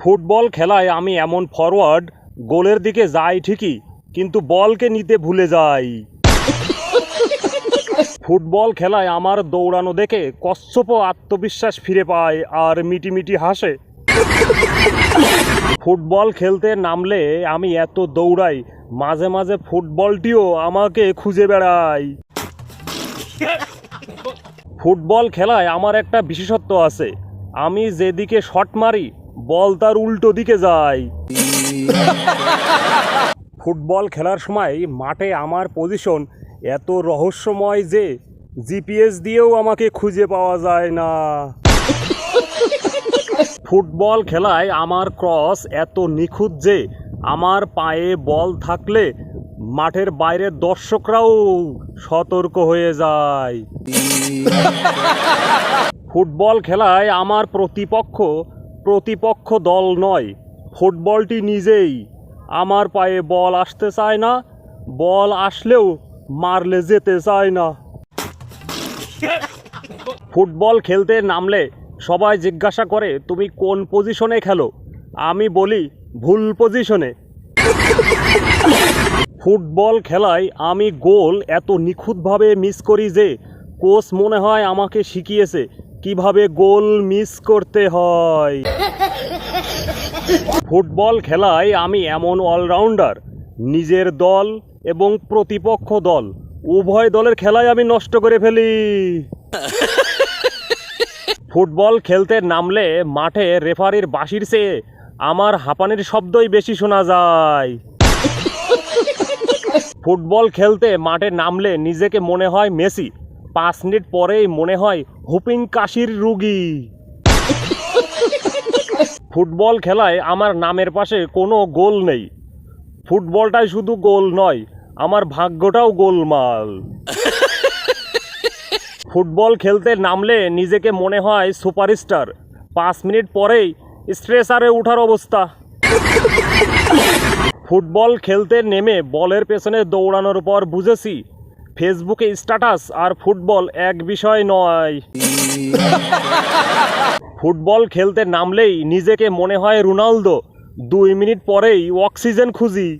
Football খেলায় আমি এমন ফরওয়ার্ড, গোলের দিকে যাই ঠিকই, কিন্তু বলকে নিতে ভুলে যাই। ফুটবল খেলায় আমার দৌড়ানো দেখে কচ্ছপ আত্মবিশ্বাস ফিরে পায় আর মিটিমিটি হাসে। ফুটবল খেলতে নামলে আমি এত দৌড়াই, মাঝে মাঝে ফুটবলটিও আমাকে খুঁজে বেড়ায়। ফুটবল খেলায় আমার একটা বিশেষত্ব আছে, আমি যেদিকে শট মারি বল তার উল্টো দিকে যায়। ফুটবল খেলার সময় মাঠে আমার পজিশন এত রহস্যময় যে জিপিএস দিয়েও আমাকে খুঁজে পাওয়া যায় না। ফুটবল খেলায় আমার ক্রস এত নিখুঁত যে আমার পায়ে বল থাকলে মাঠের বাইরের দর্শকরাও সতর্ক হয়ে যায়। ফুটবল খেলায় আমার প্রতিপক্ষ দল নয়, ফুটবলটি নিজেই। আমার পায়ে বল আসতে চায় না, বল আসলেও মারলে যেতে চায় না। ফুটবল খেলতে নামলে সবাই জিজ্ঞাসা করে তুমি কোন পজিশনে খেলো, আমি বলি ভুল পজিশনে। ফুটবল খেলায় আমি গোল এত নিখুঁতভাবে মিস করি যে কোচ মনে হয় আমাকে শিখিয়েছে কিভাবে গোল মিস করতে হয়। ফুটবল খেলায় আমি এমন অলরাউন্ডার, নিজের দল এবং প্রতিপক্ষ দল উভয় দলের খেলায় আমি নষ্ট করে ফেলি। ফুটবল খেলতে নামলে মাঠে রেফারির বাঁশির চেয়ে আমার হাঁপানির শব্দই বেশি শোনা যায়। ফুটবল খেলতে মাঠে নামলে নিজেকে মনে হয় মেসি, 5 মিনিট পরেই মনে হয় হুপিং কাশির রুগী। ফুটবল খেলায় আমার নামের পাশে কোনো গোল নেই, ফুটবলটাই শুধু গোল নয়, আমার ভাগ্যটাও গোলমাল। ফুটবল খেলতে নামলে নিজেকে মনে হয় সুপারস্টার, 5 মিনিট পরেই স্ট্রেচারে ওঠার অবস্থা। ফুটবল খেলতে নেমে বলের পেছনে দৌড়ানোর পর বুঝেছি ফেসবুকে স্ট্যাটাস আর ফুটবল এক বিষয় নয়। ফুটবল খেলতে নামলেই নিজেকে মনে হয় রোনালদো, 2 মিনিট পরেই অক্সিজেন খুঁজি।